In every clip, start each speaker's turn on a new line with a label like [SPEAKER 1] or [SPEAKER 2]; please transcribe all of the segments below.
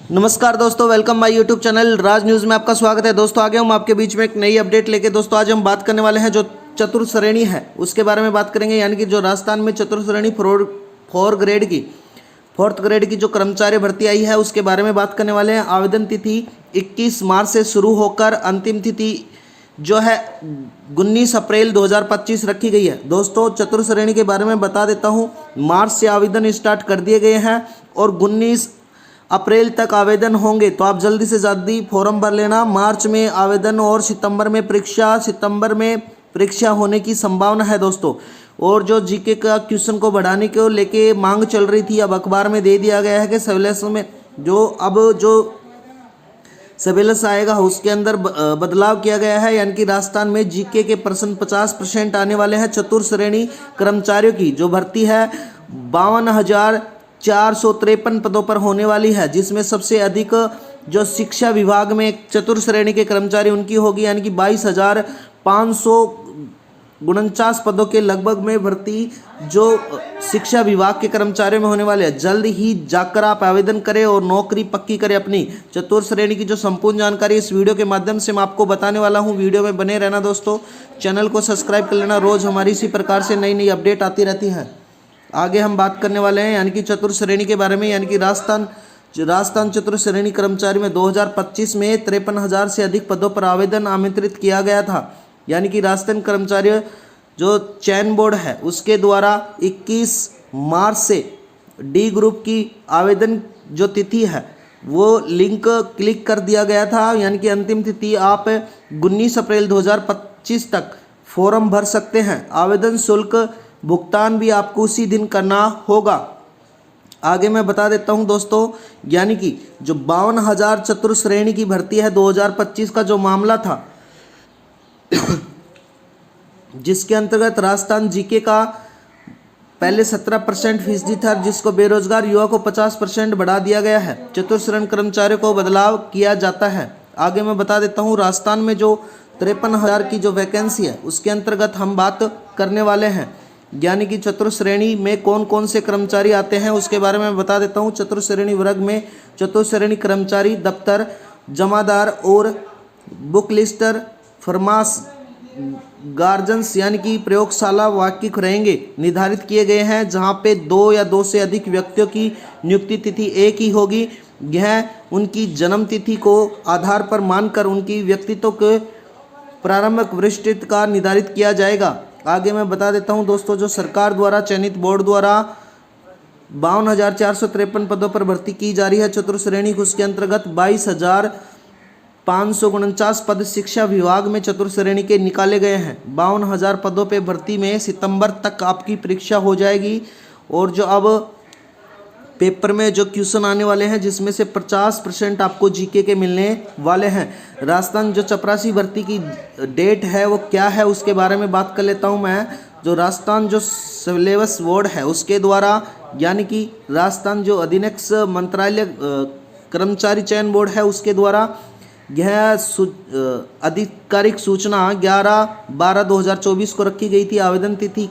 [SPEAKER 1] नमस्कार दोस्तों, welcome my YouTube channel Raj news में आपका स्वागत है। दोस्तों आगे हम आपके बीच में एक नई अपडेट लेके दोस्तों आज हम बात करने वाले हैं जो चतुर्थ श्रेणी है उसके बारे में बात करेंगे। यानी कि जो राजस्थान में चतुर्थ श्रेणी फोर्थ ग्रेड की जो कर्मचारी भर्ती आई है उसके बारे में बात करने वाले हैं। आवेदन तिथि 21 मार्च से शुरू होकर अंतिम तिथि जो है 19 अप्रैल 2025 रखी गई है। दोस्तों चतुर्थ श्रेणी के बारे में बता देता हूँ, मार्च से आवेदन स्टार्ट कर दिए गए हैं और 19 अप्रैल तक आवेदन होंगे, तो आप जल्दी से जल्दी फॉर्म भर लेना। मार्च में आवेदन और सितंबर में परीक्षा होने की संभावना है दोस्तों। और जो जीके का क्वेश्चन को बढ़ाने को लेके मांग चल रही थी, अब अखबार में दे दिया गया है कि सिलेबस में जो सिलेबस आएगा उसके अंदर बदलाव किया गया है। यानी कि राजस्थान में जीके के प्रश्न 50% आने वाले हैं। चतुर्थ श्रेणी कर्मचारियों की जो भर्ती है 52,453 पदों पर होने वाली है, जिसमें सबसे अधिक जो शिक्षा विभाग में चतुर्थ श्रेणी के कर्मचारी उनकी होगी। यानी कि 22,549 पदों के लगभग में भर्ती जो शिक्षा विभाग के कर्मचारियों में होने वाले हैं। जल्द ही जाकर आप आवेदन करें और नौकरी पक्की करें अपनी। चतुर्थ श्रेणी की जो संपूर्ण जानकारी इस वीडियो के माध्यम से मैं आपको बताने वाला हूं। वीडियो में बने रहना दोस्तों, चैनल को सब्सक्राइब कर लेना। रोज़ हमारी इसी प्रकार से नई नई अपडेट आती रहती हैं। आगे हम बात करने वाले हैं यानी कि चतुर्थ श्रेणी के बारे में। यानी कि राजस्थान चतुर्थ श्रेणी कर्मचारी में 2025 में 53,000 से अधिक पदों पर आवेदन आमंत्रित किया गया था। यानी कि राजस्थान कर्मचारी जो चयन बोर्ड है उसके द्वारा 21 मार्च से डी ग्रुप की आवेदन जो तिथि है वो लिंक क्लिक कर दिया गया था। यानी कि अंतिम तिथि आप 19 अप्रैल 2025 तक फॉर्म भर सकते हैं। आवेदन शुल्क भुगतान भी आपको उसी दिन करना होगा। आगे मैं बता देता हूं दोस्तों, यानी कि जो 52,000 चतुर्थ श्रेणी की भर्ती है 2025 का जो मामला था जिसके अंतर्गत राजस्थान जीके का पहले 17% फीसदी था, जिसको बेरोजगार युवा को 50% बढ़ा दिया गया है। चतुर्थ श्रेणी कर्मचारियों को बदलाव किया जाता है। आगे मैं बता देता हूं, राजस्थान में जो 53,000 की जो वैकेंसी है उसके अंतर्गत हम बात करने वाले हैं। यानी कि चतुर्थ श्रेणी में कौन कौन से कर्मचारी आते हैं उसके बारे में बता देता हूं। चतुर्थ श्रेणी वर्ग में चतुर्थ श्रेणी कर्मचारी दफ्तर जमादार और बुक लिस्टर फरमास गार्जन्स यानी कि प्रयोगशाला वाकिफ रहेंगे। निर्धारित किए गए हैं जहां पे 2 या 2 से अधिक व्यक्तियों की नियुक्ति तिथि एक ही होगी। यह उनकी जन्म तिथि को आधार पर मानकर उनकी व्यक्तित्व के प्रारंभिक वरिष्ठता का निर्धारित किया जाएगा। आगे मैं बता देता हूं दोस्तों, जो सरकार द्वारा चयनित बोर्ड द्वारा 52,453 पदों पर भर्ती की जा रही है चतुर्थ श्रेणी। उसके अंतर्गत 22,549 पद शिक्षा विभाग में चतुर्थ श्रेणी के निकाले गए हैं। 52,000 पदों पे भर्ती में सितंबर तक आपकी परीक्षा हो जाएगी। और जो अब पेपर में जो क्वेश्चन आने वाले हैं जिसमें से 50% आपको जीके के मिलने वाले हैं। राजस्थान जो चपरासी भर्ती की डेट है वो क्या है उसके बारे में बात कर लेता हूं मैं। जो राजस्थान जो सिलेबस बोर्ड है उसके द्वारा, यानी कि राजस्थान जो अधीनस्थ मंत्रालय कर्मचारी चयन बोर्ड है उसके द्वारा यह आधिकारिक सूचना 11/12/2024 को रखी गई थी। आवेदन तिथि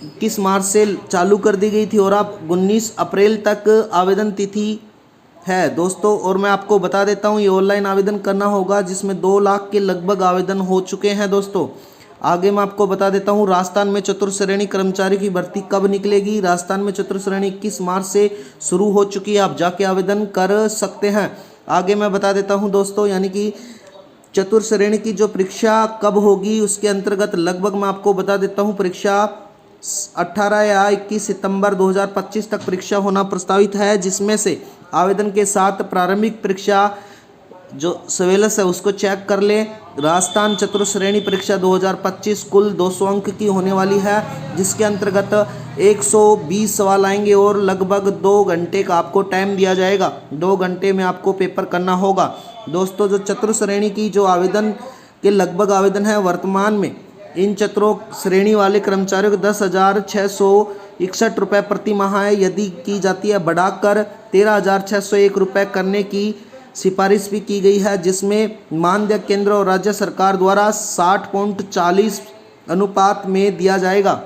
[SPEAKER 1] 21 मार्च से चालू कर दी गई थी और अब 19 अप्रैल तक आवेदन तिथि है दोस्तों। और मैं आपको बता देता हूं ये ऑनलाइन आवेदन करना होगा, जिसमें 2 लाख के लगभग आवेदन हो चुके हैं दोस्तों। आगे मैं आपको बता देता हूं राजस्थान में चतुर्थ श्रेणी कर्मचारी की भर्ती कब निकलेगी। राजस्थान में चतुर्थ श्रेणी 21 मार्च से शुरू हो चुकी है, आप जाके आवेदन कर सकते हैं। आगे मैं बता देता हूँ दोस्तों, यानी कि चतुर्थ श्रेणी की जो परीक्षा कब होगी उसके अंतर्गत लगभग मैं आपको बता देता हूँ। परीक्षा 18 या 21 सितंबर 2025 तक परीक्षा होना प्रस्तावित है, जिसमें से आवेदन के साथ प्रारंभिक परीक्षा जो सिलेबस है उसको चेक कर लें। राजस्थान चतुर्थ श्रेणी परीक्षा 2025 कुल 200 अंक की होने वाली है, जिसके अंतर्गत 120 सवाल आएंगे और लगभग 2 घंटे का आपको टाइम दिया जाएगा। 2 घंटे में आपको पेपर करना होगा दोस्तों। जो चतुर्थ श्रेणी की जो आवेदन के लगभग आवेदन है वर्तमान में इन चतुर्थ श्रेणी वाले कर्मचारियों को 10,661 रुपये प्रति माह है। यदि की जाती है बढ़ाकर 13,601 रुपये करने की सिफारिश भी की गई है, जिसमें मानदेय केंद्र और राज्य सरकार द्वारा 60.40 अनुपात में दिया जाएगा।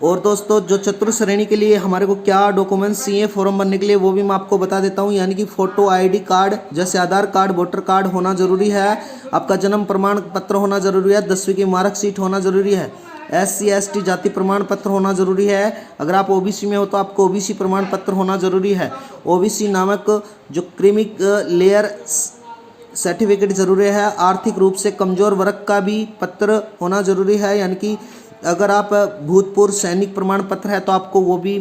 [SPEAKER 1] और दोस्तों जो चतुर्थ श्रेणी के लिए हमारे को क्या डॉक्यूमेंट्स चाहिए फॉर्म भरने के लिए वो भी मैं आपको बता देता हूँ। यानी कि फोटो आईडी कार्ड जैसे आधार कार्ड वोटर कार्ड होना जरूरी है, आपका जन्म प्रमाण पत्र होना जरूरी है, 10वीं की मार्कशीट होना जरूरी है, SC ST जाति प्रमाण पत्र होना जरूरी है। अगर आप OBC में हो तो आपको OBC प्रमाण पत्र होना जरूरी है। OBC नामक जो क्रीमी लेयर सर्टिफिकेट जरूरी है। आर्थिक रूप से कमजोर वर्ग का भी पत्र होना जरूरी है। यानी कि अगर आप भूतपूर्व सैनिक प्रमाण पत्र है तो आपको वो भी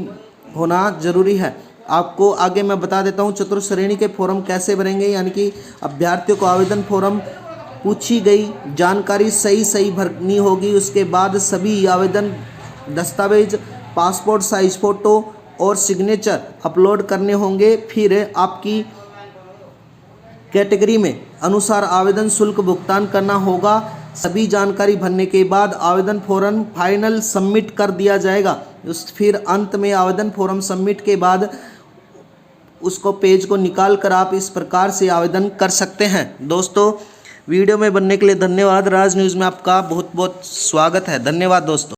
[SPEAKER 1] होना जरूरी है। आपको आगे मैं बता देता हूँ चतुर्थ श्रेणी के फॉर्म कैसे भरेंगे। यानी कि अभ्यर्थियों को आवेदन फॉर्म पूछी गई जानकारी सही भरनी होगी। उसके बाद सभी आवेदन दस्तावेज, पासपोर्ट साइज फ़ोटो और सिग्नेचर अपलोड करने होंगे। फिर आपकी कैटेगरी में अनुसार आवेदन शुल्क भुगतान करना होगा। सभी जानकारी भरने के बाद आवेदन फॉर्म फाइनल सबमिट कर दिया जाएगा। फिर अंत में आवेदन फॉर्म सबमिट के बाद उसको पेज को निकाल कर आप इस प्रकार से आवेदन कर सकते हैं। दोस्तों वीडियो में बनने के लिए धन्यवाद। राज न्यूज़ में आपका बहुत बहुत स्वागत है। धन्यवाद दोस्तों।